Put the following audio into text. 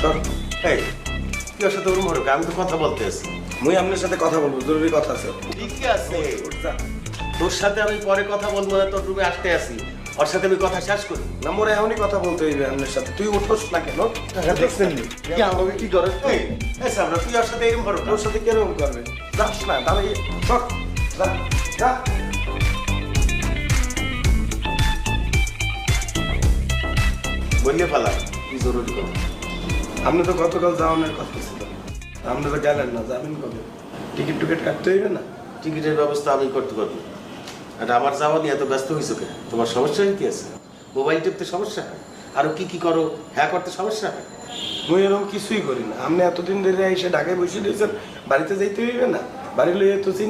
এই তুই ওর সাথে ওরম হরক, আমি তো কথা বলতে আছি। মুই আপনার সাথে কথা বলবো, জরুরি কথা আছে। ঠিকই আছে, তোর সাথে আমি পরে কথা বলবো না, তোর রুমে আসতে আসি, ওর সাথে আমি কথা শেষ করি। না মোর এখনই কথা বলতে হইবে আপনার সাথে। তুই উঠোস না কেন? টাকা দেখছেন নি কি আমাকে কি করে? এই সামনে তুই ওর সাথে এরম হরক, তোর সাথে কিরকম করবে? যাস না, দাঁড়িয়ে সর, যা, যা। বললে পালা কি জরুরি কথা। আপনি তো গতকাল যাওয়ানোর কথা ছিল, আপনি তো গেলেন না, যাবেন কবে? টিকিট টিকিট কাটতে হইবে না? টিকিটের ব্যবস্থা আমি করতে পারবো। আর আমার যাওয়া নিয়ে এত ব্যস্ত হয়েছো কেন? তোমার সমস্যা কি আছে? মোবাইল টিপতে সমস্যা হয়, আরো কি কি করো, হ্যাঁ করতে সমস্যা হয়। মুই এরকম কিছুই করি না। আপনি এতদিন ধরে এসে ঢাকায় বসে দিয়েছেন, বাড়িতে যাইতে হইবে না? বাড়ি লইয়ে তো চিন্তা